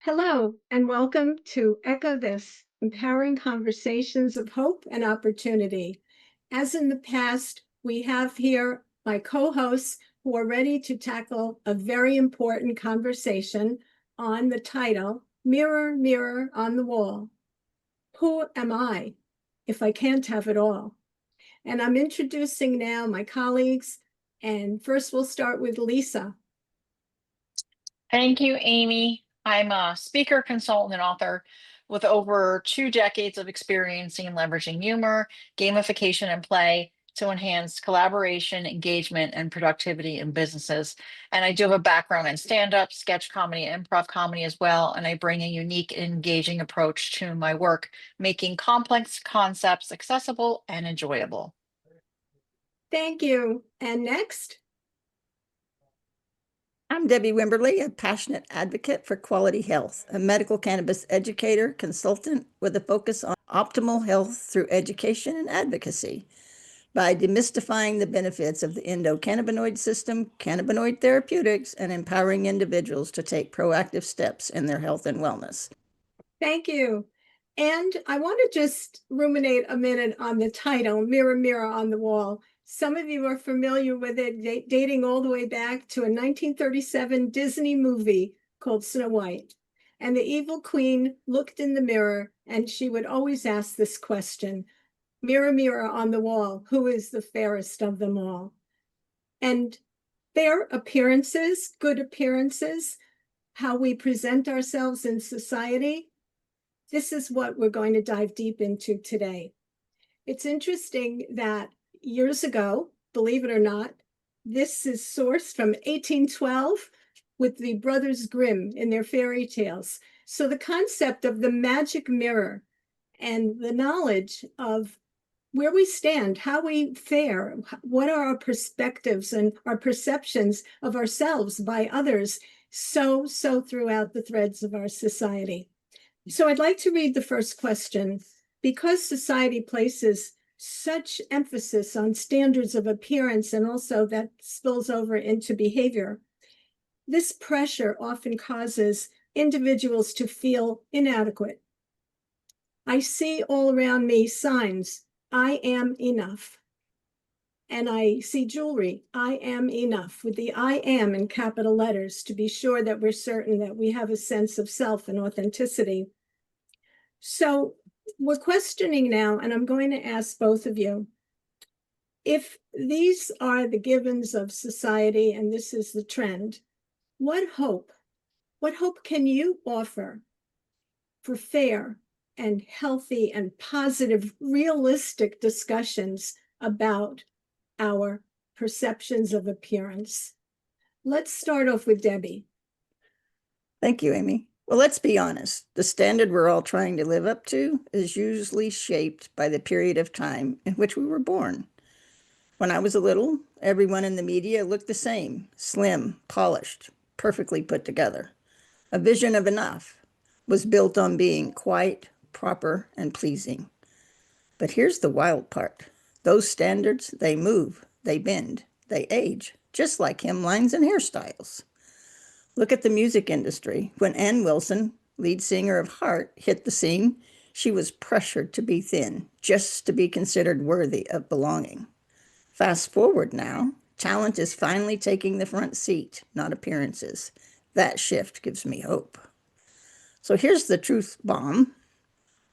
Hello, and welcome to Echo This, empowering conversations of hope and opportunity. As in the past, we have here my co-hosts who are ready to tackle a very important conversation on the title, Mirror, Mirror on the Wall. Who am I if I can't have it all? And I'm introducing now my colleagues, and first we'll start with Lisa. Thank you, Amy. I'm a speaker, consultant, and author with over 2 decades of experience in leveraging humor, gamification, and play to enhance collaboration, engagement, and productivity in businesses. And I do have a background in stand-up, sketch comedy, and improv comedy as well. And I bring a unique, engaging approach to my work, making complex concepts accessible and enjoyable. Thank you. And next? I'm Debi Wimberley, a passionate advocate for quality health, a medical cannabis educator, consultant with a focus on optimal health through education and advocacy. By demystifying the benefits of the endocannabinoid system, cannabinoid therapeutics, and empowering individuals to take proactive steps in their health and wellness. Thank you. And I want to just ruminate a minute on the title, Mirror, Mirror on the Wall. Some of you are familiar with it, dating all the way back to a 1937 Disney movie called Snow White. And the evil queen looked in the mirror and she would always ask this question, Mirror, mirror on the wall, who is the fairest of them all? And their appearances, good appearances, how we present ourselves in society, this is what we're going to dive deep into today. It's interesting that years ago, believe it or not, this is sourced from 1812 with the Brothers Grimm in their fairy tales. So the concept of the magic mirror and the knowledge of where we stand, how we fare, what are our perspectives and our perceptions of ourselves by others, so throughout the threads of our society. So I'd like to read the first question. Because society places such emphasis on standards of appearance and also that spills over into behavior, this pressure often causes individuals to feel inadequate. I see all around me signs, I am enough. And I see jewelry, I am enough, with the I am in capital letters to be sure that we're certain that we have a sense of self and authenticity. So we're questioning now, and I'm going to ask both of you, if these are the givens of society and this is the trend, what hope can you offer for fair and healthy and positive, realistic discussions about our perceptions of appearance? Let's start off with Debi. Thank you, Amy. Well, let's be honest. The standard we're all trying to live up to is usually shaped by the period of time in which we were born. When I was little, everyone in the media looked the same, slim, polished, perfectly put together. A vision of enough was built on being quite, proper, and pleasing. But here's the wild part. Those standards, they move, they bend, they age, just like hemlines and hairstyles. Look at the music industry. When Ann Wilson, lead singer of Heart, hit the scene, she was pressured to be thin, just to be considered worthy of belonging. Fast forward now, talent is finally taking the front seat, not appearances. That shift gives me hope. So here's the truth bomb.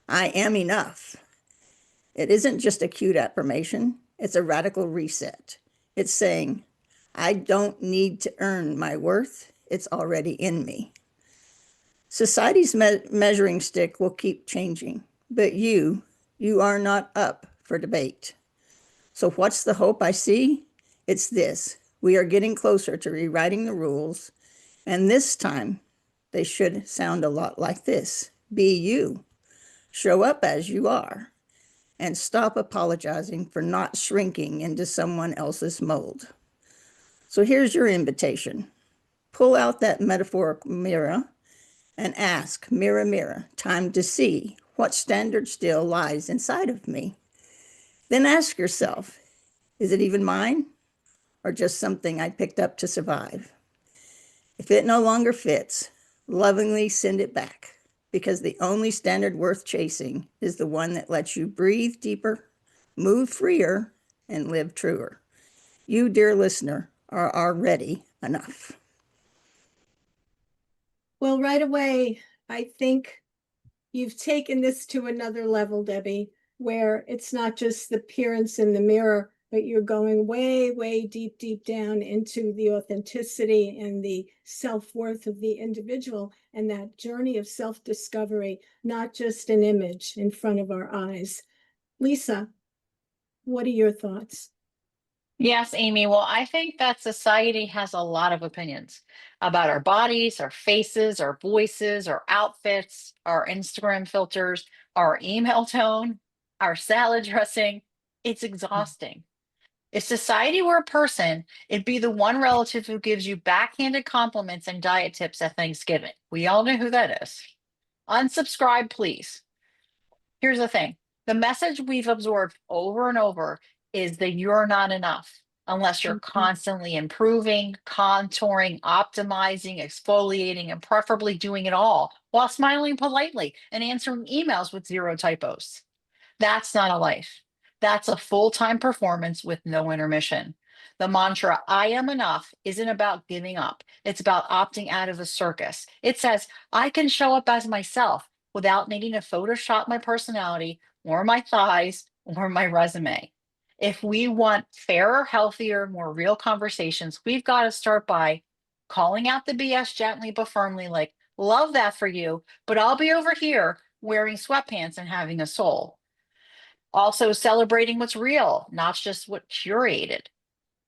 I am enough. It isn't just a cute affirmation. It's a radical reset. It's saying, I don't need to earn my worth. It's already in me. Society's measuring stick will keep changing, but you are not up for debate. So what's the hope I see? It's this. We are getting closer to rewriting the rules, and this time they should sound a lot like this. Be you. Show up as you are, and stop apologizing for not shrinking into someone else's mold. So here's your invitation. Pull out that metaphorical mirror and ask, mirror, mirror, time to see what standard still lies inside of me. Then ask yourself, is it even mine or just something I picked up to survive? If it no longer fits, lovingly send it back, because the only standard worth chasing is the one that lets you breathe deeper, move freer, and live truer. You, dear listener, are already enough. Well, right away, I think you've taken this to another level, Debbie, where it's not just the appearance in the mirror, but you're going way, way deep, deep down into the authenticity and the self-worth of the individual and that journey of self-discovery, not just an image in front of our eyes. Lisa, what are your thoughts? Yes, Amy. Well, I think that society has a lot of opinions about our bodies, our faces, our voices, our outfits, our Instagram filters, our email tone, our salad dressing. It's exhausting. If society were a person, it'd be the one relative who gives you backhanded compliments and diet tips at Thanksgiving. We all know who that is. Unsubscribe, please. Here's the thing. The message we've absorbed over and over is that you're not enough unless you're constantly improving, contouring, optimizing, exfoliating, and preferably doing it all while smiling politely and answering emails with 0 typos. That's not a life. That's a full-time performance with no intermission. The mantra, I am enough, isn't about giving up. It's about opting out of the circus. It says, I can show up as myself without needing to Photoshop my personality or my thighs or my resume. If we want fairer, healthier, more real conversations, we've got to start by calling out the BS gently but firmly, like, love that for you, but I'll be over here wearing sweatpants and having a soul. Also celebrating what's real, not just what curated.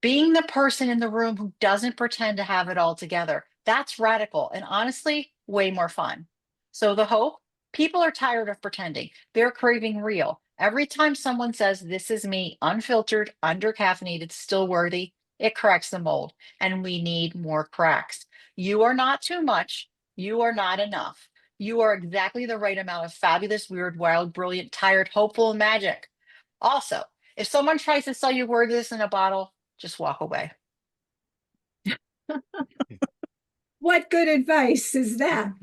Being the person in the room who doesn't pretend to have it all together. That's radical and honestly, way more fun. So the hope, people are tired of pretending. They're craving real. Every time someone says, this is me, unfiltered, undercaffeinated, still worthy, it cracks the mold. And we need more cracks. You are not too much. You are not enough. You are exactly the right amount of fabulous, weird, wild, brilliant, tired, hopeful, and magic. Also, if someone tries to sell you worthiness in a bottle, just walk away. What good advice is that?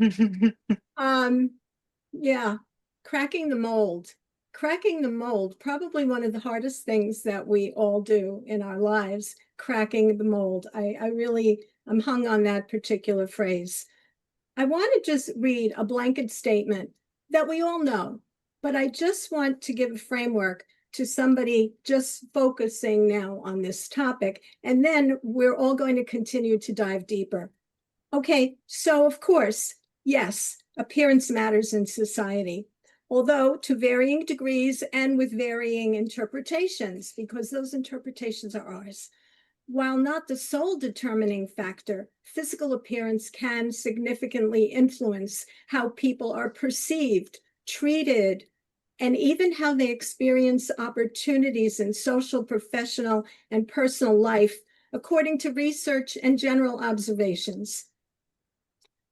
Yeah, cracking the mold. Cracking the mold, probably one of the hardest things that we all do in our lives, cracking the mold. I'm hung on that particular phrase. I want to just read a blanket statement that we all know, but I just want to give a framework to somebody just focusing now on this topic, and then we're all going to continue to dive deeper. Okay, so of course, yes, appearance matters in society, although to varying degrees and with varying interpretations, because those interpretations are ours. While not the sole determining factor, physical appearance can significantly influence how people are perceived, treated, and even how they experience opportunities in social, professional, and personal life, according to research and general observations.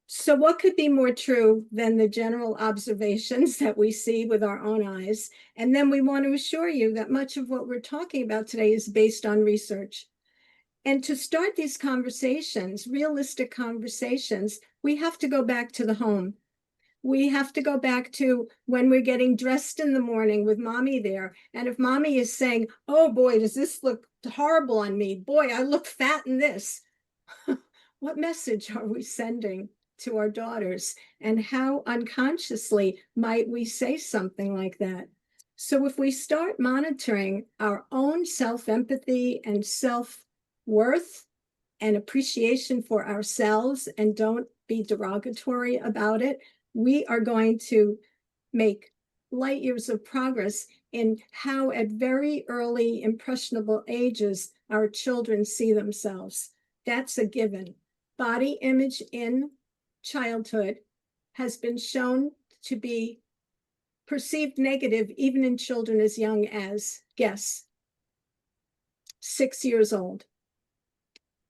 So what could be more true than the general observations that we see with our own eyes? And then we want to assure you that much of what we're talking about today is based on research. And to start these conversations, realistic conversations, we have to go back to the home. We have to go back to when we're getting dressed in the morning with mommy there. And if mommy is saying, oh boy, does this look horrible on me? Boy, I look fat in this. What message are we sending to our daughters? And how unconsciously might we say something like that? So if we start monitoring our own self-empathy and self-worth and appreciation for ourselves and don't be derogatory about it, we are going to make light years of progress in how at very early impressionable ages our children see themselves. That's a given. Body image in childhood has been shown to be perceived negative even in children as young as, guess, 6 years old.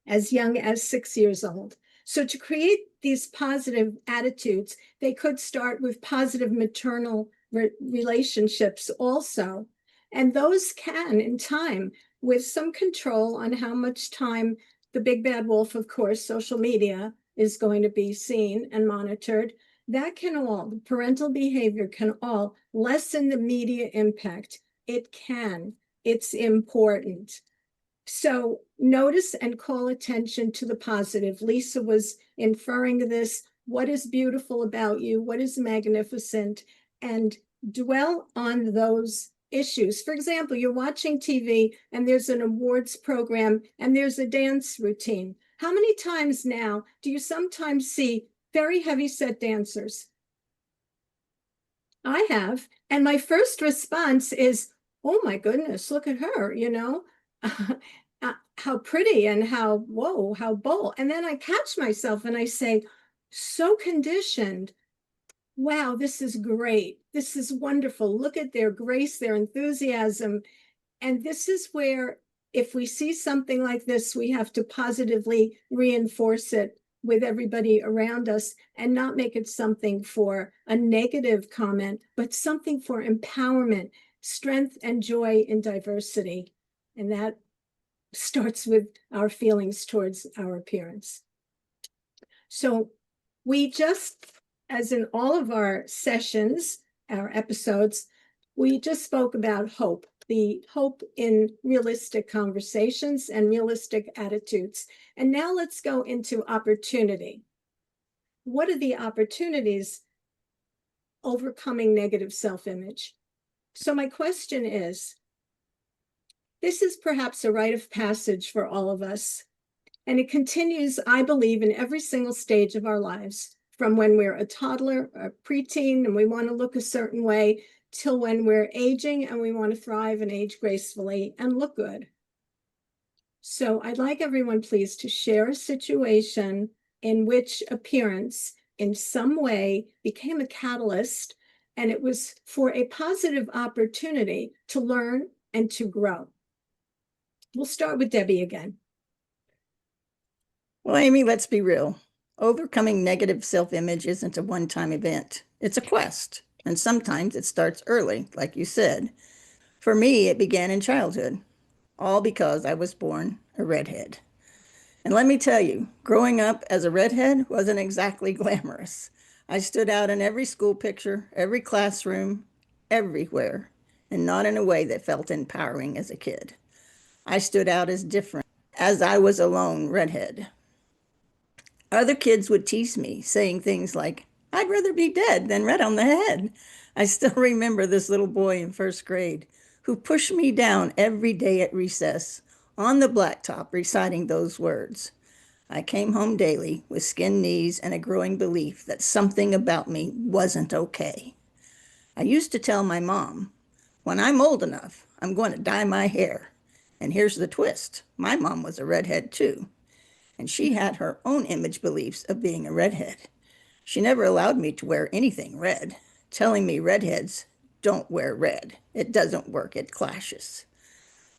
As young as 6 years old. So to create these positive attitudes, they could start with positive maternal relationships also. And those can, in time, with some control on how much time the big bad wolf, of course, social media, is going to be seen and monitored. That can all, parental behavior can all lessen the media impact. It can. It's important. So notice and call attention to the positive. Lisa was inferring this. What is beautiful about you? What is magnificent? And dwell on those issues. For example, you're watching TV and there's an awards program and there's a dance routine. How many times now do you sometimes see very heavy set dancers? I have. And my first response is, oh my goodness, look at her, how pretty and how, whoa, how bold. And then I catch myself and I say, so conditioned. Wow, this is great. This is wonderful. Look at their grace, their enthusiasm. And this is where, if we see something like this, we have to positively reinforce it with everybody around us and not make it something for a negative comment, but something for empowerment, strength, and joy in diversity. And that starts with our feelings towards our appearance. So we just, as in all of our sessions, our episodes, we just spoke about hope, the hope in realistic conversations and realistic attitudes. And now let's go into opportunity. What are the opportunities overcoming negative self-image? So my question is, this is perhaps a rite of passage for all of us. And it continues, I believe, in every single stage of our lives, from when we're a toddler, a preteen, and we want to look a certain way, till when we're aging and we want to thrive and age gracefully and look good. So I'd like everyone, please, to share a situation in which appearance in some way became a catalyst, and it was for a positive opportunity to learn and to grow. We'll start with Debbie again. Well, Amy, let's be real. Overcoming negative self-image isn't a one-time event. It's a quest. And sometimes it starts early, like you said. For me, it began in childhood, all because I was born a redhead. And let me tell you, growing up as a redhead wasn't exactly glamorous. I stood out in every school picture, every classroom, everywhere, and not in a way that felt empowering as a kid. I stood out as different, as I was a lone redhead. Other kids would tease me, saying things like, I'd rather be dead than red on the head. I still remember this little boy in first grade who pushed me down every day at recess on the blacktop reciting those words. I came home daily with skinned knees and a growing belief that something about me wasn't okay. I used to tell my mom, when I'm old enough, I'm going to dye my hair. And here's the twist. My mom was a redhead too, and she had her own image beliefs of being a redhead. She never allowed me to wear anything red, telling me redheads don't wear red. It doesn't work, it clashes.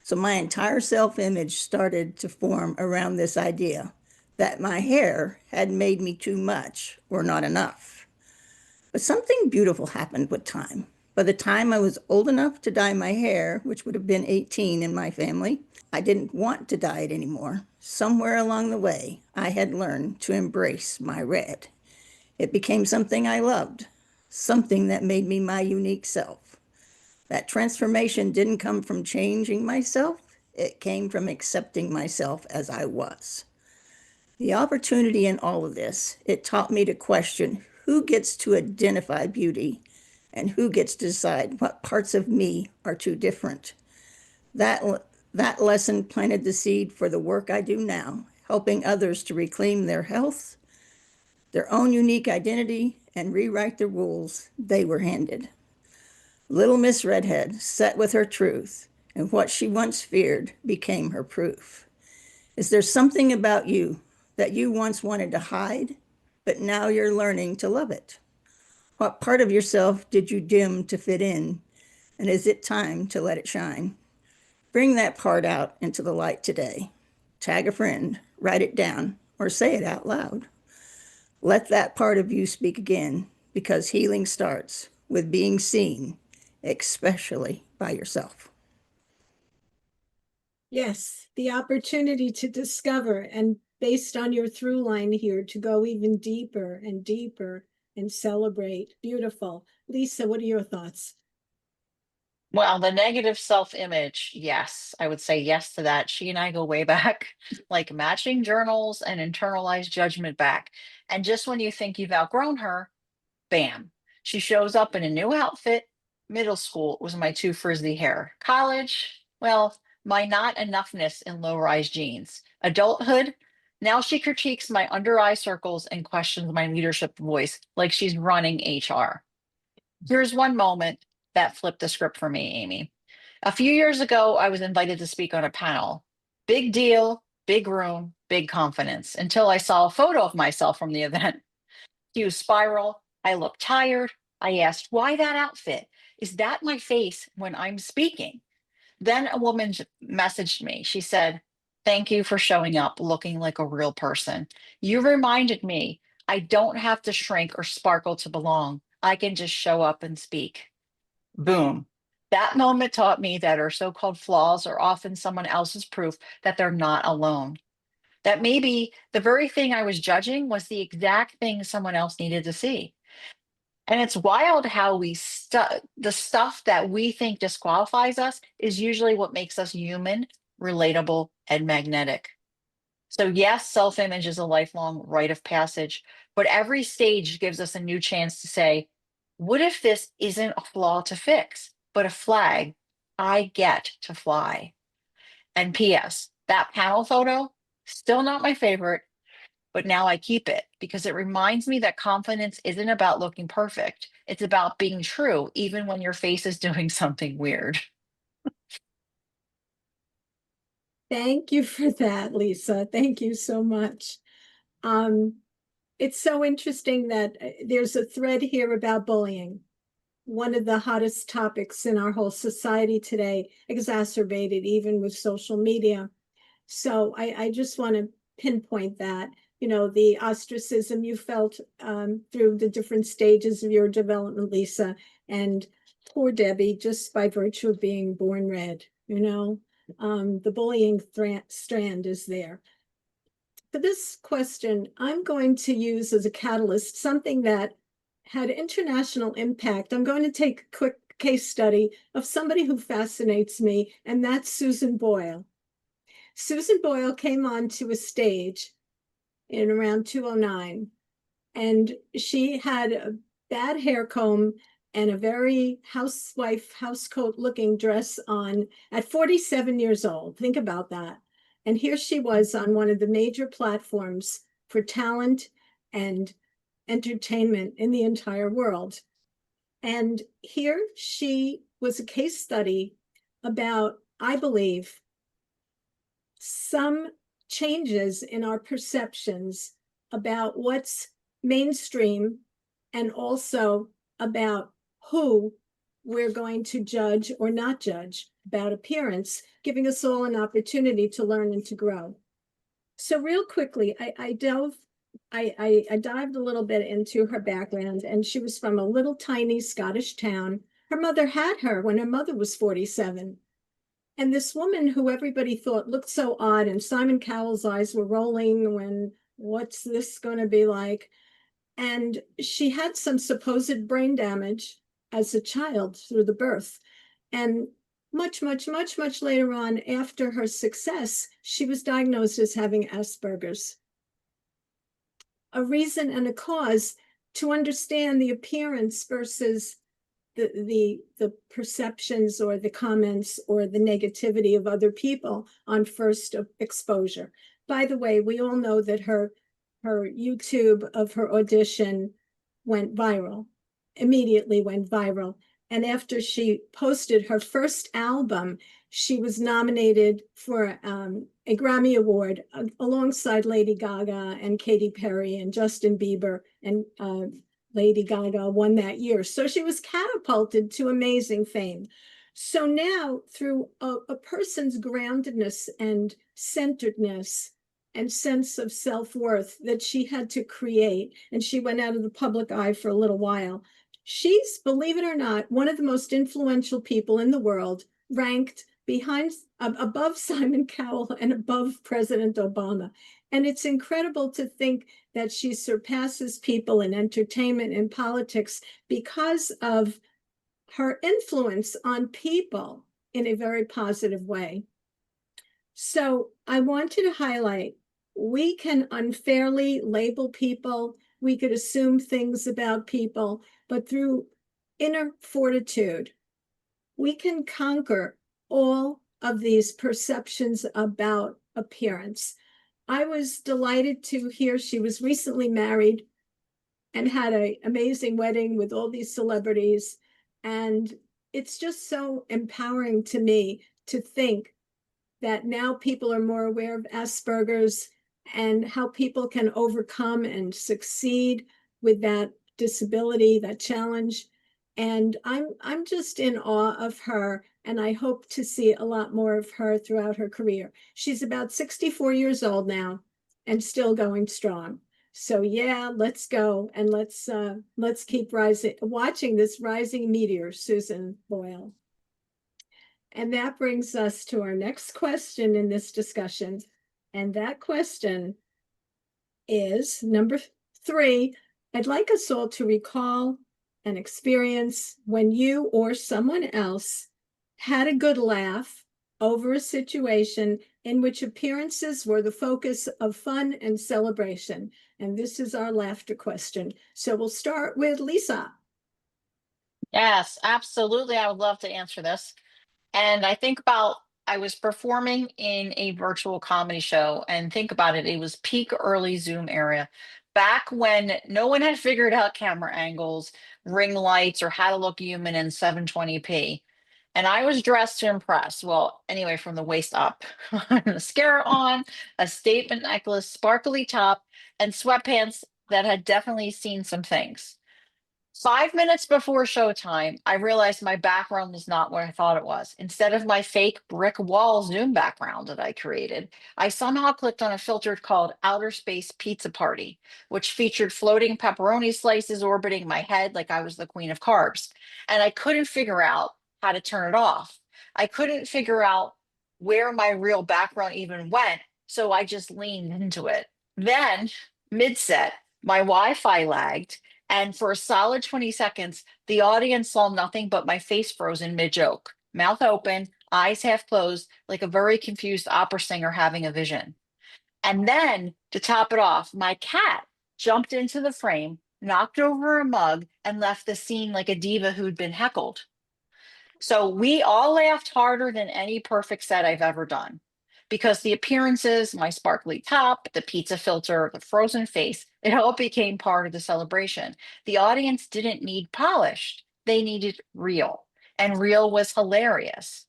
So my entire self-image started to form around this idea that my hair had made me too much or not enough. But something beautiful happened with time. By the time I was old enough to dye my hair, which would have been 18 in my family, I didn't want to dye it anymore. Somewhere along the way, I had learned to embrace my red. It became something I loved, something that made me my unique self. That transformation didn't come from changing myself. It came from accepting myself as I was. The opportunity in all of this, it taught me to question who gets to identify beauty and who gets to decide what parts of me are too different. That lesson planted the seed for the work I do now, helping others to reclaim their health, their own unique identity, and rewrite the rules they were handed. Little Miss Redhead sat with her truth, and what she once feared became her proof. Is there something about you that you once wanted to hide, but now you're learning to love it? What part of yourself did you dim to fit in, and is it time to let it shine? Bring that part out into the light today. Tag a friend, write it down, or say it out loud. Let that part of you speak again, because healing starts with being seen, especially by yourself. Yes, the opportunity to discover and based on your through line here to go even deeper and deeper and celebrate. Beautiful. Lisa, what are your thoughts? Well, the negative self-image, yes, I would say yes to that. She and I go way back, like matching journals and internalized judgment back. And just when you think you've outgrown her, bam, she shows up in a new outfit. Middle school was my too frizzy hair. College, well, my not enoughness in low-rise jeans. Adulthood, now she critiques my under eye circles and questions my leadership voice like she's running HR. Here's one moment that flipped the script for me, Amy. A few years ago, I was invited to speak on a panel. Big deal, big room, big confidence, until I saw a photo of myself from the event. Cue spiral. I looked tired. I asked, why that outfit? Is that my face when I'm speaking? Then a woman messaged me. She said, thank you for showing up looking like a real person. You reminded me I don't have to shrink or sparkle to belong. I can just show up and speak. Boom. That moment taught me that our so called flaws are often someone else's proof that they're not alone. That maybe the very thing I was judging was the exact thing someone else needed to see. And it's wild how the stuff that we think disqualifies us is usually what makes us human, relatable, and magnetic. So, yes, self image is a lifelong rite of passage, but every stage gives us a new chance to say, what if this isn't a flaw to fix, but a flag I get to fly? And P.S., that panel photo, still not my favorite, but now I keep it because it reminds me that confidence isn't about looking perfect. It's about being true, even when your face is doing something weird. Thank you for that, Lisa. Thank you so much. Um, it's so interesting that there's a thread here about bullying, one of the hottest topics in our whole society today, exacerbated even with social media. So I just want to pinpoint that, the ostracism you felt through the different stages of your development, Lisa, and poor Debbie, just by virtue of being born red, the bullying strand is there. For this question, I'm going to use as a catalyst something that had international impact. I'm going to take a quick case study of somebody who fascinates me, and that's Susan Boyle. Susan Boyle came onto a stage in around 2009, and she had a bad hair comb and a very housewife, housecoat looking dress on at 47 years old. Think about that. And here she was on one of the major platforms for talent and entertainment in the entire world. And here she was a case study about, I believe, some changes in our perceptions about what's mainstream and also about who we're going to judge or not judge about appearance, giving us all an opportunity to learn and to grow. So real quickly, I dived a little bit into her background, and she was from a little tiny Scottish town. Her mother had her when her mother was 47. And this woman who everybody thought looked so odd, and Simon Cowell's eyes were rolling when, what's this going to be like? And she had some supposed brain damage as a child through the birth. And much later on, after her success, she was diagnosed as having Asperger's. A reason and a cause to understand the appearance versus the perceptions or the comments or the negativity of other people on first exposure. By the way, we all know that her YouTube of her audition went viral, immediately went viral. And after she posted her first album, she was nominated for a Grammy Award alongside Lady Gaga and Katy Perry and Justin Bieber, and Lady Gaga won that year. So she was catapulted to amazing fame. So now, through a person's groundedness and centeredness and sense of self-worth that she had to create, and she went out of the public eye for a little while, she's, believe it or not, one of the most influential people in the world, ranked above Simon Cowell and above President Obama. And it's incredible to think that she surpasses people in entertainment and politics because of her influence on people in a very positive way. So I wanted to highlight, we can unfairly label people, we could assume things about people, but through inner fortitude, we can conquer all of these perceptions about appearance. I was delighted to hear she was recently married and had an amazing wedding with all these celebrities. And it's just so empowering to me to think that now people are more aware of Asperger's and how people can overcome and succeed with that disability, that challenge. And I'm just in awe of her, and I hope to see a lot more of her throughout her career. She's about 64 years old now and still going strong. So yeah, let's go, and let's keep watching this rising meteor, Susan Boyle. And that brings us to our next question in this discussion. And that question is number 3. I'd like us all to recall an experience when you or someone else had a good laugh over a situation in which appearances were the focus of fun and celebration. And this is our laughter question. So we'll start with Lisa. Yes, absolutely. I would love to answer this. And I think about, I was performing in a virtual comedy show, and think about it, it was peak early Zoom era, back when no one had figured out camera angles, ring lights, or how to look human in 720p. And I was dressed to impress. Well, anyway, from the waist up, mascara on, a statement necklace, sparkly top, and sweatpants that had definitely seen some things. 5 minutes before showtime, I realized my background was not what I thought it was. Instead of my fake brick wall Zoom background that I created, I somehow clicked on a filter called Outer Space Pizza Party, which featured floating pepperoni slices orbiting my head like I was the queen of carbs. And I couldn't figure out how to turn it off. I couldn't figure out where my real background even went, so I just leaned into it. Then, mid set, my Wi Fi lagged, and for a solid 20 seconds, the audience saw nothing but my face frozen mid joke, mouth open, eyes half closed, like a very confused opera singer having a vision. And then, to top it off, my cat jumped into the frame, knocked over a mug, and left the scene like a diva who'd been heckled. So we all laughed harder than any perfect set I've ever done, because the appearances, my sparkly top, the pizza filter, the frozen face, it all became part of the celebration. The audience didn't need polished, they needed real. And real was hilarious,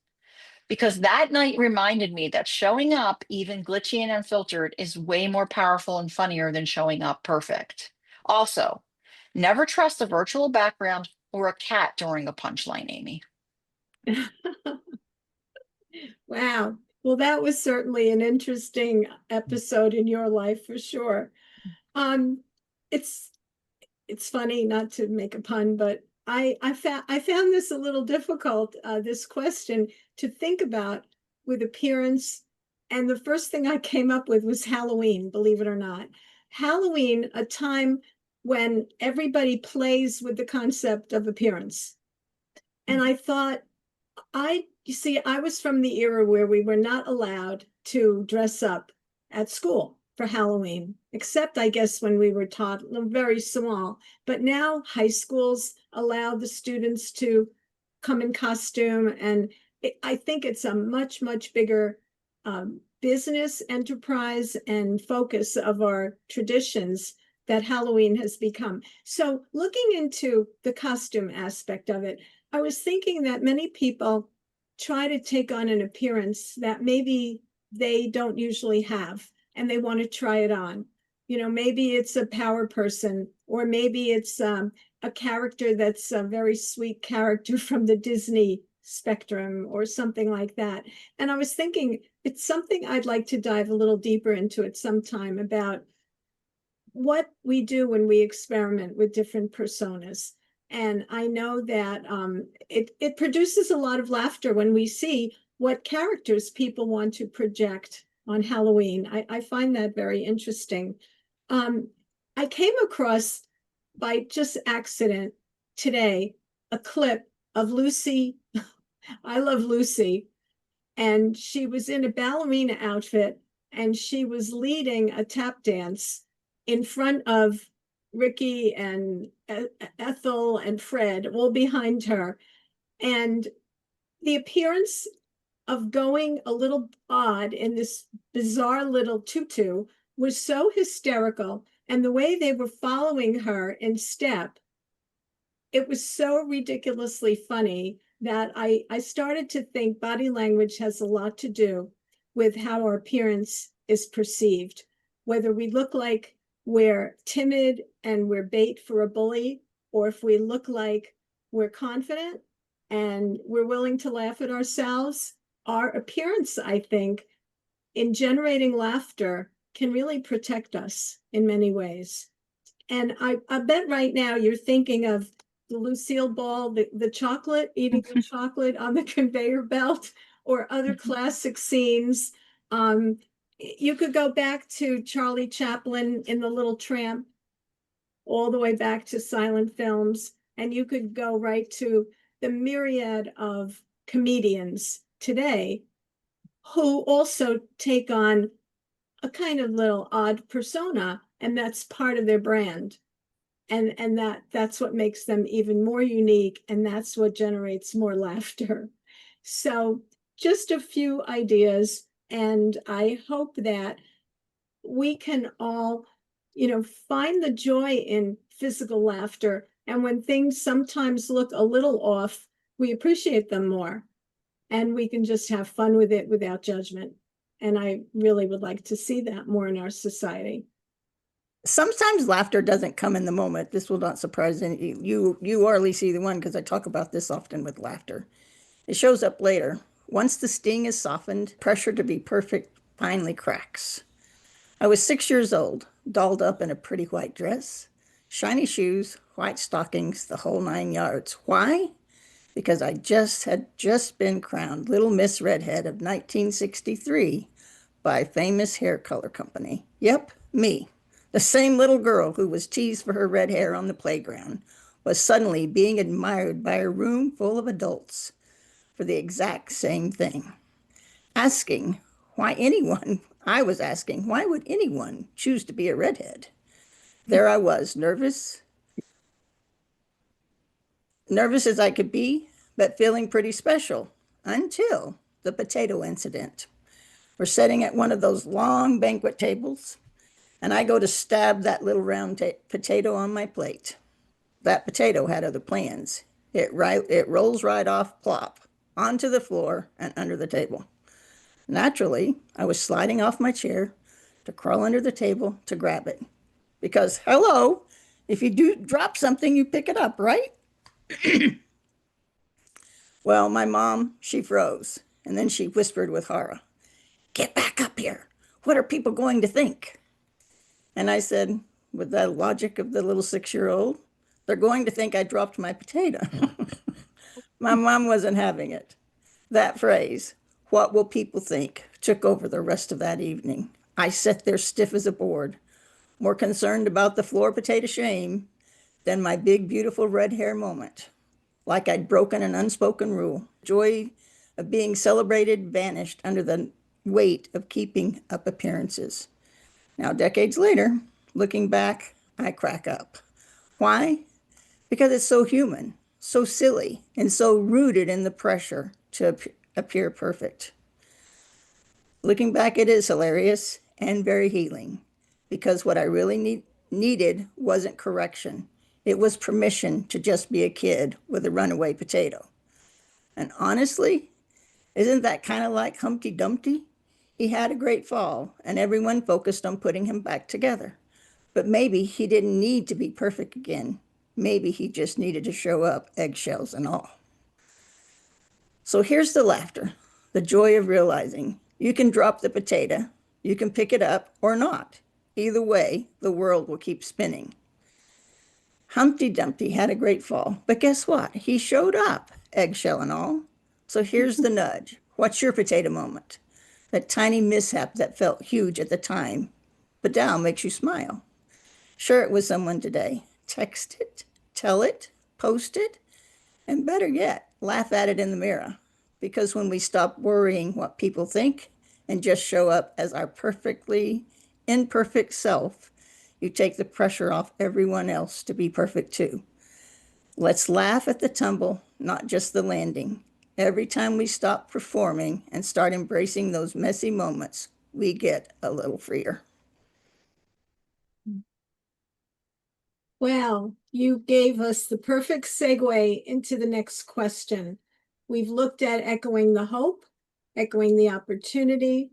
because that night reminded me that showing up, even glitchy and unfiltered, is way more powerful and funnier than showing up perfect. Also, never trust a virtual background or a cat during a punchline, Amy. Wow. Well, that was certainly an interesting episode in your life for sure. Um, it's it's funny, not to make a pun, but I found this a little difficult, this question to think about with appearance. And the first thing I came up with was Halloween, believe it or not. Halloween, a time when everybody plays with the concept of appearance. And I thought, you see, I was from the era where we were not allowed to dress up at school for Halloween, except I guess when we were taught very small. But now high schools allow the students to come in costume. And I think it's a much, much bigger business enterprise and focus of our traditions that Halloween has become. So looking into the costume aspect of it, I was thinking that many people try to take on an appearance that maybe they don't usually have, and they want to try it on. You know, maybe it's a power person, or maybe it's a character that's a very sweet character from the Disney spectrum or something like that. And I was thinking it's something I'd like to dive a little deeper into at some time, about what we do when we experiment with different personas. And I know that it produces a lot of laughter when we see what characters people want to project on Halloween. I find that very interesting. I came across by just accident today a clip of Lucy. I love Lucy. And she was in a ballerina outfit and she was leading a tap dance in front of Ricky and Ethel and Fred, all behind her. And the appearance of going a little odd in this bizarre little tutu was so hysterical. And the way they were following her in step, it was so ridiculously funny that I started to think body language has a lot to do with how our appearance is perceived, whether we look like we're timid and we're bait for a bully, or if we look like we're confident and we're willing to laugh at ourselves. Our appearance, I think, in generating laughter can really protect us in many ways. And I bet right now you're thinking of the Lucille Ball, the chocolate, eating the chocolate on the conveyor belt, or other classic scenes. You could go back to Charlie Chaplin in The Little Tramp, all the way back to silent films, and you could go right to the myriad of comedians today who also take on a kind of little odd persona, and that's part of their brand. And that's what makes them even more unique, and that's what generates more laughter. So just a few ideas, and I hope that we can all, find the joy in physical laughter, and when things sometimes look a little off, we appreciate them more, and we can just have fun with it without judgment. And I really would like to see that more in our society. Sometimes laughter doesn't come in the moment. This will not surprise any you or Lisa, the one, because I talk about this often with laughter. It shows up later. Once the sting is softened, pressure to be perfect finally cracks. I was 6 years old, dolled up in a pretty white dress, shiny shoes, white stockings, the whole 9 yards. Why? Because I had just been crowned Little Miss Redhead of 1963 by a famous hair color company. Yep, me. The same little girl who was teased for her red hair on the playground was suddenly being admired by a room full of adults for the exact same thing. I was asking, why would anyone choose to be a redhead? There I was, nervous as I could be, but feeling pretty special until the potato incident. We're sitting at one of those long banquet tables, and I go to stab that little round potato on my plate. That potato had other plans. It rolls right off, plop, onto the floor and under the table. Naturally, I was sliding off my chair to crawl under the table to grab it. Because, hello, if you do drop something, you pick it up, right? Well, my mom, she froze, and then she whispered with horror, "Get back up here. What are people going to think?" And I said, with the logic of the little 6-year-old, "They're going to think I dropped my potato." My mom wasn't having it. That phrase, "what will people think," took over the rest of that evening. I sat there stiff as a board, more concerned about the floor potato shame than my big, beautiful red hair moment. Like I'd broken an unspoken rule. Joy of being celebrated vanished under the weight of keeping up appearances. Now, decades later, looking back, I crack up. Why? Because it's so human, so silly, and so rooted in the pressure to appear perfect. Looking back, it is hilarious and very healing, because what I really needed wasn't correction. It was permission to just be a kid with a runaway potato. And honestly, isn't that kind of like Humpty Dumpty? He had a great fall, and everyone focused on putting him back together. But maybe he didn't need to be perfect again. Maybe he just needed to show up, eggshells and all. So here's the laughter, the joy of realizing you can drop the potato, you can pick it up or not. Either way, the world will keep spinning. Humpty Dumpty had a great fall, but guess what? He showed up, eggshell and all. So here's the nudge. What's your potato moment? That tiny mishap that felt huge at the time, but now makes you smile. Share it with someone today. Text it, tell it, post it, and better yet, laugh at it in the mirror. Because when we stop worrying what people think and just show up as our perfectly imperfect self, you take the pressure off everyone else to be perfect too. Let's laugh at the tumble, not just the landing. Every time we stop performing and start embracing those messy moments, we get a little freer. Well, you gave us the perfect segue into the next question. We've looked at echoing the hope, echoing the opportunity,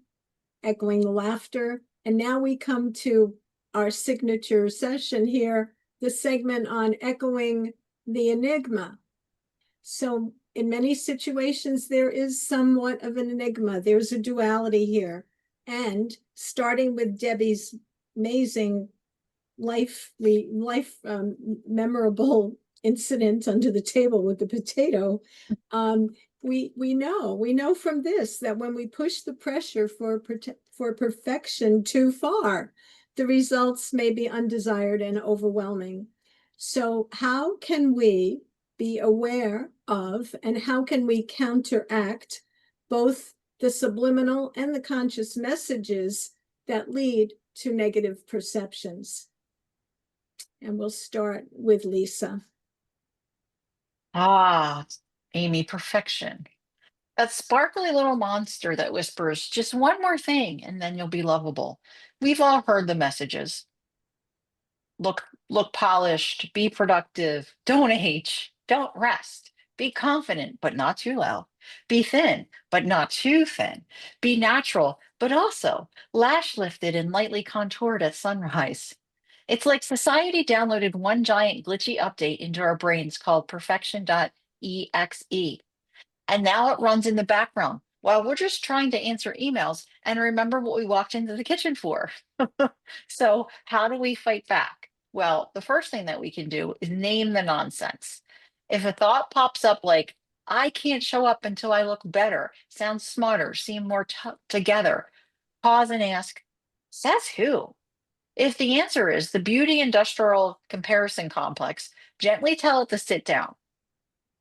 echoing the laughter, and now we come to our signature session here, the segment on echoing the enigma. So in many situations, there is somewhat of an enigma. There's a duality here. And starting with Debi's amazing life memorable incident under the table with the potato, we know from this that when we push the pressure for perfection too far, the results may be undesired and overwhelming. So how can we be aware of, and how can we counteract both the subliminal and the conscious messages that lead to negative perceptions? And we'll start with Lisa. Ah, Amy, perfection. That sparkly little monster that whispers just one more thing and then you'll be lovable. We've all heard the messages. Look polished, be productive, don't age, don't rest. Be confident, but not too loud. Be thin, but not too thin. Be natural, but also lash lifted and lightly contoured at sunrise. It's like society downloaded one giant glitchy update into our brains called perfection.exe. And now it runs in the background while we're just trying to answer emails and remember what we walked into the kitchen for. So, how do we fight back? Well, the first thing that we can do is name the nonsense. If a thought pops up like, I can't show up until I look better, sounds smarter, seem more together, pause and ask, says who? If the answer is the beauty industrial comparison complex, gently tell it to sit down.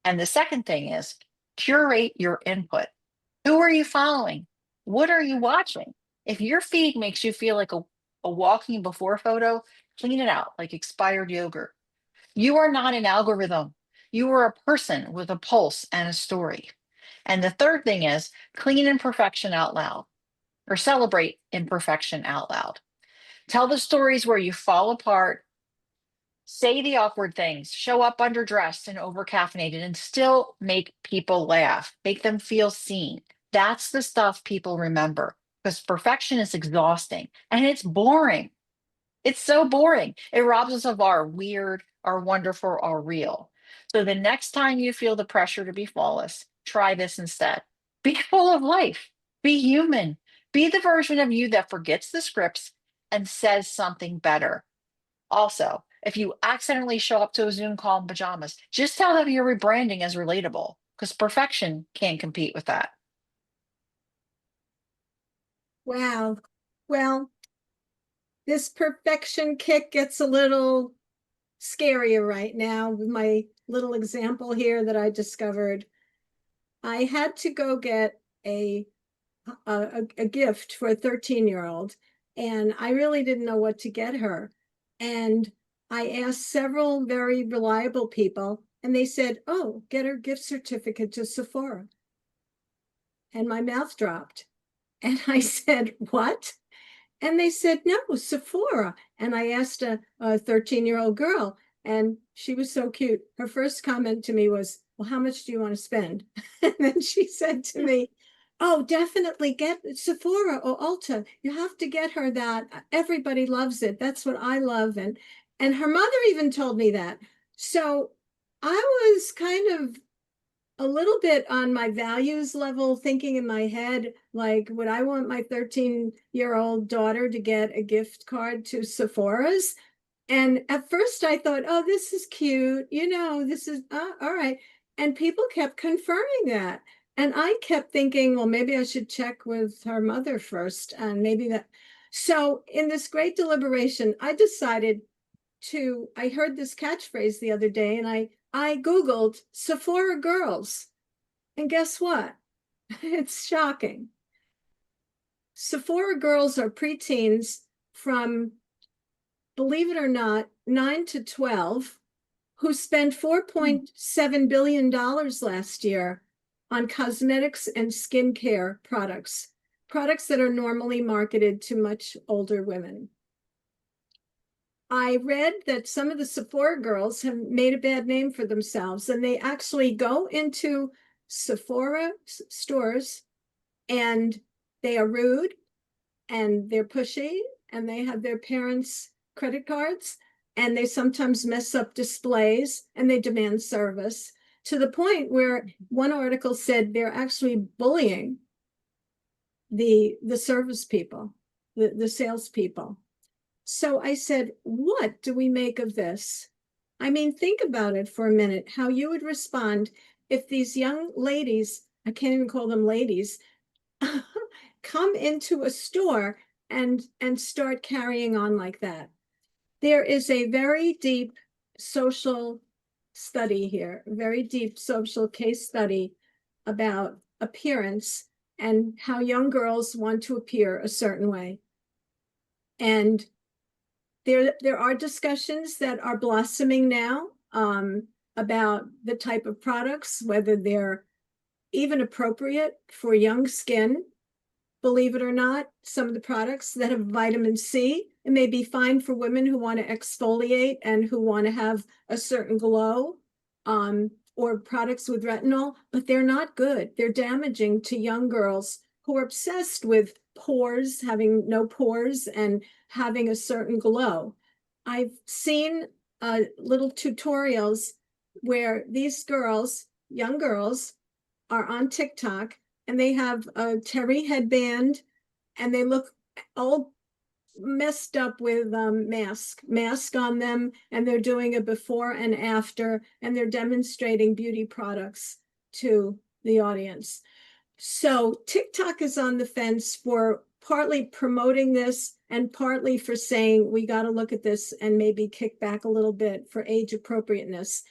And the second thing is curate your input. Who are you following? What are you watching? If your feed makes you feel like a walking before photo, clean it out like expired yogurt. You are not an algorithm. You are a person with a pulse and a story. And the third thing is clean imperfection out loud or celebrate imperfection out loud. Tell the stories where you fall apart, say the awkward things, show up underdressed and overcaffeinated, and still make people laugh, make them feel seen. That's the stuff people remember because perfection is exhausting and it's boring. It's so boring. It robs us of our weird, our wonderful, our real. So the next time you feel the pressure to be flawless, try this instead. Be full of life, be human, be the version of you that forgets the scripts and says something better. Also, if you accidentally show up to a Zoom call in pajamas, just tell them you're rebranding as relatable because perfection can't compete with that. Wow. Well, this perfection kick gets a little scarier right now with my little example here that I discovered. I had to go get a gift for a 13-year-old, and I really didn't know what to get her. And I asked several very reliable people, and they said, oh, get her gift certificate to Sephora. And my mouth dropped. And I said, what? And they said, no, Sephora. And I asked a 13-year-old girl, and she was so cute. Her first comment to me was, well, how much do you want to spend? And then she said to me, oh, definitely get Sephora or Ulta. You have to get her that. Everybody loves it. That's what I love. And her mother even told me that. So I was kind of a little bit on my values level, thinking in my head, like, would I want my 13-year-old daughter to get a gift card to Sephora's? And at first I thought, oh, this is cute. This is all right. And people kept confirming that. And I kept thinking, well, maybe I should check with her mother first, and maybe that. So in this great deliberation, I decided I heard this catchphrase the other day, and I Googled Sephora girls. And guess what? It's shocking. Sephora girls are preteens from, believe it or not, 9 to 12, who spent $4.7 billion last year on cosmetics and skincare products, products that are normally marketed to much older women. I read that some of the Sephora girls have made a bad name for themselves, and they actually go into Sephora stores and they are rude and they're pushy and they have their parents' credit cards and they sometimes mess up displays and they demand service to the point where one article said they're actually bullying the service people, the salespeople. So I said, what do we make of this? I mean, think about it for a minute, how you would respond if these young ladies, I can't even call them ladies, come into a store and start carrying on like that. There is a very deep social study here, a very deep social case study about appearance and how young girls want to appear a certain way. And there are discussions that are blossoming now about the type of products, whether they're even appropriate for young skin. Believe it or not, some of the products that have vitamin C, it may be fine for women who want to exfoliate and who want to have a certain glow, or products with retinol, but they're not good. They're damaging to young girls who are obsessed with pores, having no pores and having a certain glow. I've seen little tutorials where these girls, young girls, are on TikTok and they have a terry headband and they look all messed up with mask on them, and they're doing a before and after, and they're demonstrating beauty products to the audience. So TikTok is on the fence for partly promoting this and partly for saying we got to look at this and maybe kick back a little bit for age appropriateness.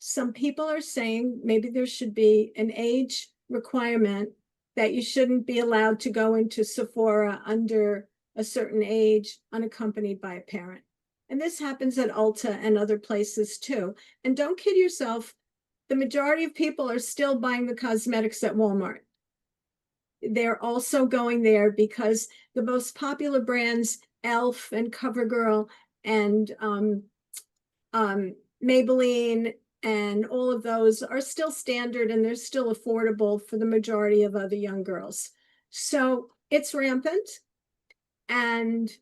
Some people are saying maybe there should be an age requirement that you shouldn't be allowed to go into Sephora under a certain age unaccompanied by a parent. And this happens at Ulta and other places too. And don't kid yourself, the majority of people are still buying the cosmetics at Walmart. They're also going there because the most popular brands, Elf and CoverGirl and Maybelline and all of those are still standard and they're still affordable for the majority of other young girls. So it's rampant. And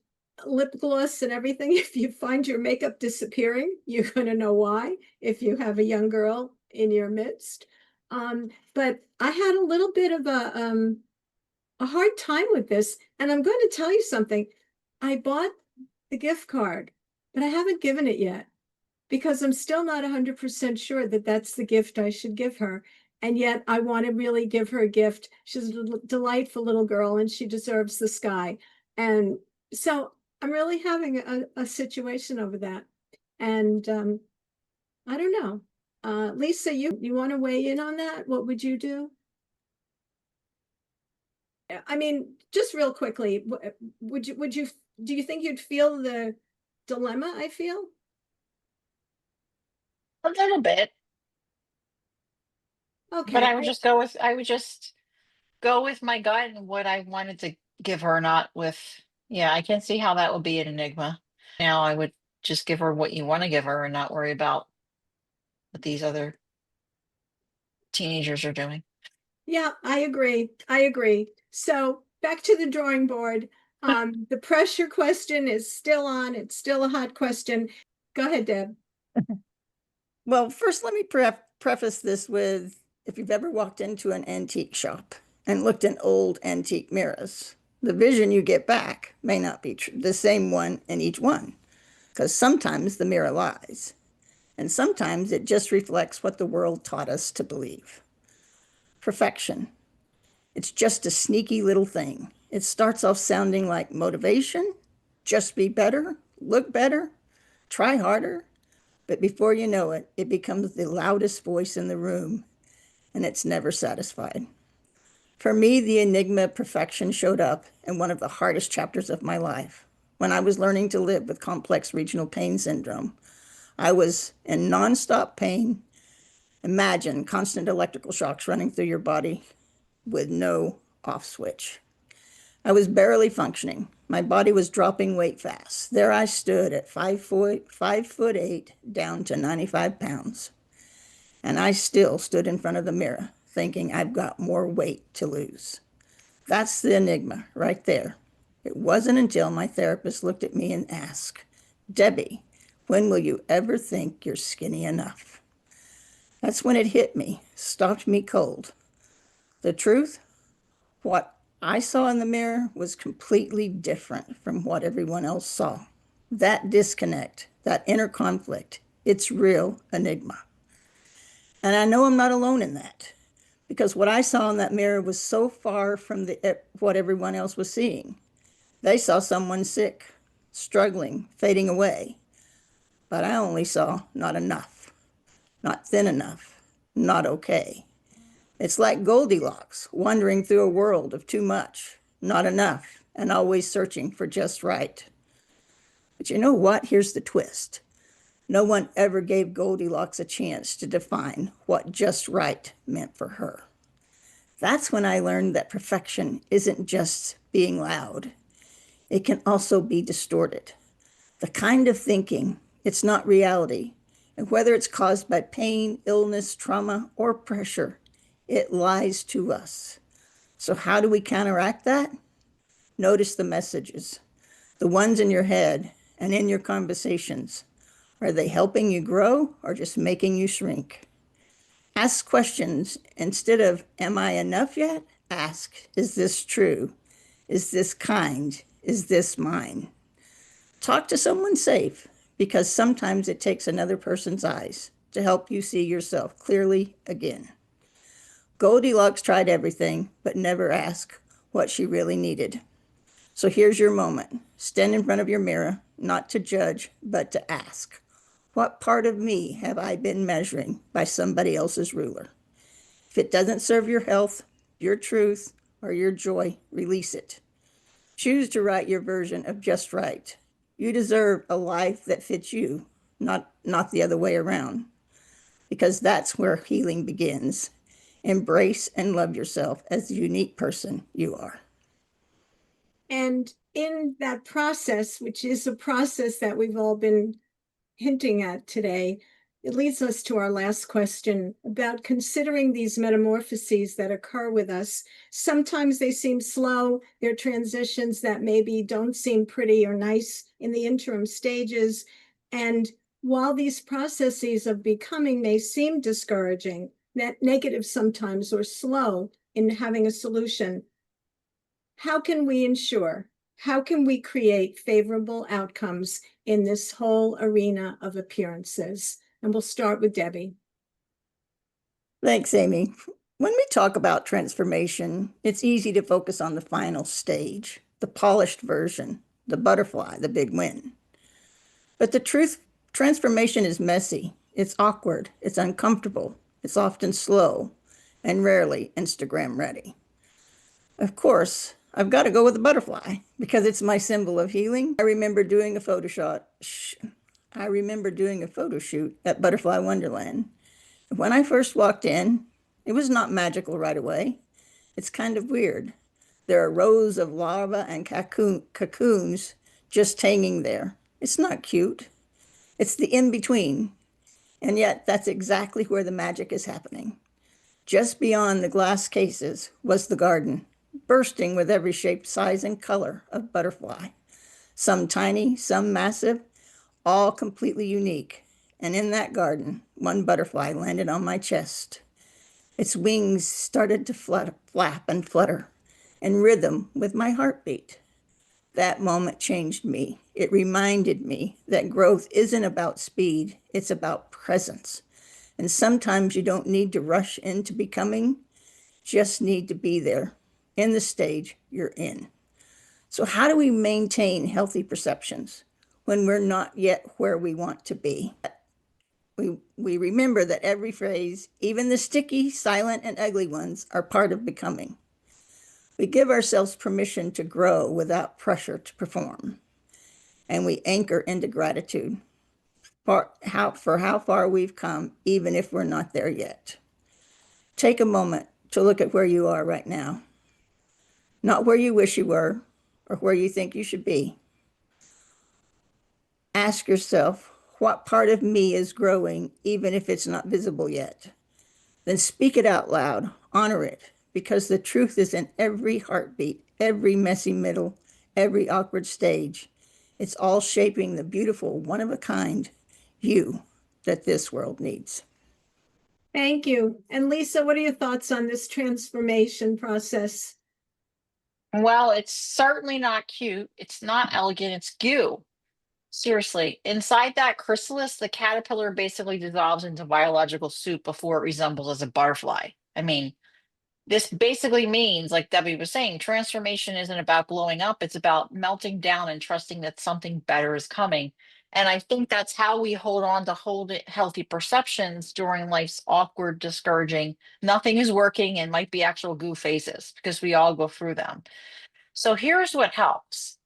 lip gloss and everything, if you find your makeup disappearing, you're going to know why if you have a young girl in your midst. But I had a little bit of a hard time with this, and I'm going to tell you something. I bought the gift card, but I haven't given it yet because I'm still not 100% sure that that's the gift I should give her. And yet I want to really give her a gift. She's a delightful little girl and she deserves the sky. And so I'm really having a situation over that. And I don't know. Lisa, you want to weigh in on that? What would you do? I mean, just real quickly, do you think you'd feel the dilemma I feel? A little bit, but Okay. I would just go with my gut and what I wanted to give her, not with, yeah, I can see how that would be an enigma. Now I would just give her what you want to give her and not worry about what these other teenagers are doing. Yeah, I agree. I agree. So back to the drawing board. The pressure question is still on. It's still a hot question. Go ahead, Deb. Well, first, let me preface this with if you've ever walked into an antique shop and looked in old antique mirrors, the vision you get back may not be the same one in each one, because sometimes the mirror lies, and sometimes it just reflects what the world taught us to believe. perfection. It's just a sneaky little thing. It starts off sounding like motivation, just be better, look better, try harder. But before you know it, it becomes the loudest voice in the room, and it's never satisfied. For me, the enigma of perfection showed up in one of the hardest chapters of my life, when I was learning to live with complex regional pain syndrome. I was in nonstop pain. Imagine constant electrical shocks running through your body with no off switch. I was barely functioning. My body was dropping weight fast. There I stood at 5'8", down to 95 pounds. And I still stood in front of the mirror, thinking I've got more weight to lose. That's the enigma right there. It wasn't until my therapist looked at me and asked, "Debbie, when will you ever think you're skinny enough?" That's when it hit me, stopped me cold. The truth, what I saw in the mirror was completely different from what everyone else saw. That disconnect, that inner conflict, it's real enigma. And I know I'm not alone in that, because what I saw in that mirror was so far from what everyone else was seeing. They saw someone sick, struggling, fading away. But I only saw not enough, not thin enough, not okay. It's like Goldilocks, wandering through a world of too much, not enough, and always searching for just right. But you know what? Here's the twist. No one ever gave Goldilocks a chance to define what just right meant for her. That's when I learned that perfection isn't just being loud. It can also be distorted. The kind of thinking, it's not reality. And whether it's caused by pain, illness, trauma, or pressure, it lies to us. So how do we counteract that? Notice the messages, the ones in your head and in your conversations. Are they helping you grow or just making you shrink? Ask questions instead of, am I enough yet? Ask, is this true? Is this kind? Is this mine? Talk to someone safe, because sometimes it takes another person's eyes to help you see yourself clearly again. Goldilocks tried everything, but never asked what she really needed. So here's your moment. Stand in front of your mirror, not to judge, but to ask. What part of me have I been measuring by somebody else's ruler? If it doesn't serve your health, your truth, or your joy, release it. Choose to write your version of just right. You deserve a life that fits you, not the other way around, because that's where healing begins. Embrace and love yourself as the unique person you are. And in that process, which is a process that we've all been hinting at today, it leads us to our last question about considering these metamorphoses that occur with us. Sometimes they seem slow. They're transitions that maybe don't seem pretty or nice in the interim stages. And while these processes of becoming may seem discouraging, negative sometimes, or slow in having a solution, how can we create favorable outcomes in this whole arena of appearances? And we'll start with Debbie. Thanks, Amy. When we talk about transformation, it's easy to focus on the final stage, the polished version, the butterfly, the big win. But the truth, transformation is messy. It's awkward. It's uncomfortable. It's often slow and rarely Instagram ready. Of course, I've got to go with the butterfly because it's my symbol of healing. I remember doing a photo shoot at Butterfly Wonderland. When I first walked in, it was not magical right away. It's kind of weird. There are rows of larvae and cocoons just hanging there. It's not cute. It's the in-between. And yet that's exactly where the magic is happening. Just beyond the glass cases was the garden, bursting with every shape, size, and color of butterfly. Some tiny, some massive, all completely unique. And in that garden, one butterfly landed on my chest. Its wings started to flap and flutter in rhythm with my heartbeat. That moment changed me. It reminded me that growth isn't about speed, it's about presence. And sometimes you don't need to rush into becoming. just need to be there in the stage you're in. So how do we maintain healthy perceptions when we're not yet where we want to be? We remember that every phrase, even the sticky, silent, and ugly ones, are part of becoming. We give ourselves permission to grow without pressure to perform. And we anchor into gratitude for how far we've come, even if we're not there yet. Take a moment to look at where you are right now, not where you wish you were or where you think you should be. Ask yourself, what part of me is growing, even if it's not visible yet? Then speak it out loud, honor it, because the truth is in every heartbeat, every messy middle, every awkward stage. It's all shaping the beautiful, one-of-a-kind you that this world needs. Thank you. And Lisa, what are your thoughts on this transformation process? Well, it's certainly not cute. It's not elegant. It's goo. Seriously, inside that chrysalis, the caterpillar basically dissolves into biological soup before it resembles as a butterfly. I mean, this basically means, like Debbie was saying, transformation isn't about glowing up, it's about melting down and trusting that something better is coming. And I think that's how we hold on to healthy perceptions during life's awkward, discouraging, nothing is working and might be actual goo phases, because we all go through them. So here's what helps.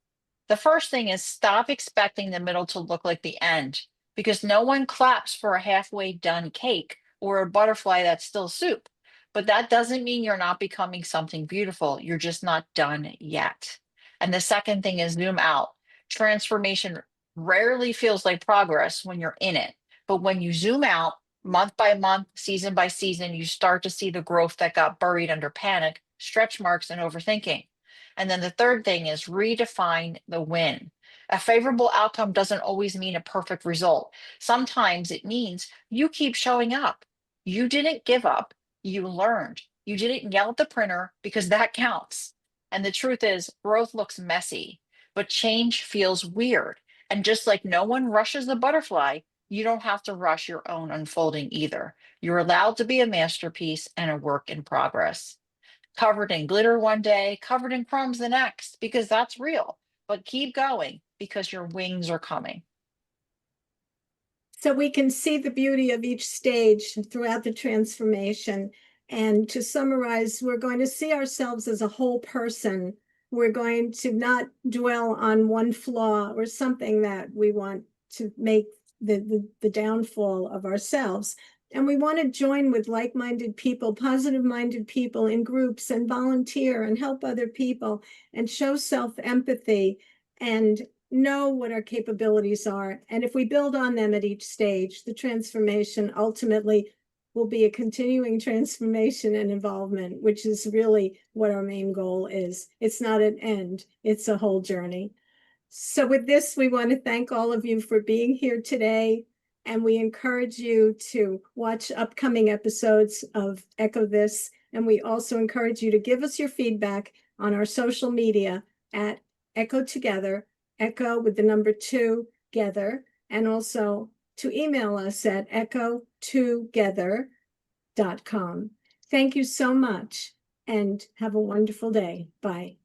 The first thing is stop expecting the middle to look like the end, because no one claps for a halfway done cake or a butterfly that's still soup. But that doesn't mean you're not becoming something beautiful. You're just not done yet. And the second thing is zoom out. Transformation rarely feels like progress when you're in it. But when you zoom out, month by month, season by season, you start to see the growth that got buried under panic, stretch marks, and overthinking. And then the third thing is redefine the win. A favorable outcome doesn't always mean a perfect result. Sometimes it means you keep showing up. You didn't give up. You learned. You didn't yell at the printer, because that counts. And the truth is, growth looks messy, but change feels weird. And just like no one rushes the butterfly, you don't have to rush your own unfolding either. You're allowed to be a masterpiece and a work in progress. Covered in glitter one day, covered in crumbs the next, because that's real. But keep going, because your wings are coming. So we can see the beauty of each stage throughout the transformation. And to summarize, we're going to see ourselves as a whole person. We're going to not dwell on one flaw or something that we want to make the downfall of ourselves. And we want to join with like-minded people, positive-minded people in groups, and volunteer and help other people and show self-empathy and know what our capabilities are. And if we build on them at each stage, the transformation ultimately will be a continuing transformation and involvement, which is really what our main goal is. It's not an end, it's a whole journey. So with this, we want to thank all of you for being here today. And we encourage you to watch upcoming episodes of Echo This. And we also encourage you to give us your feedback on our social media at Echo Together, Echo with the number 2 together, and also to email us at echotogether.com. Thank you so much and have a wonderful day. Bye.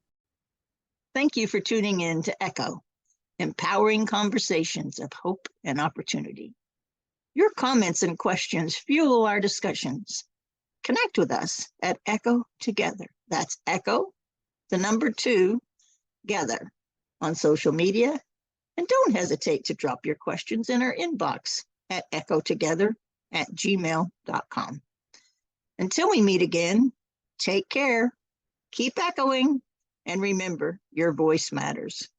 Thank you for tuning in to Echo, empowering conversations of hope and opportunity. Your comments and questions fuel our discussions. Connect with us at Echo Together. That's Echo, the number 2, together on social media. And don't hesitate to drop your questions in our inbox at echotogether@gmail.com. Until we meet again, take care, keep echoing, and remember, your voice matters.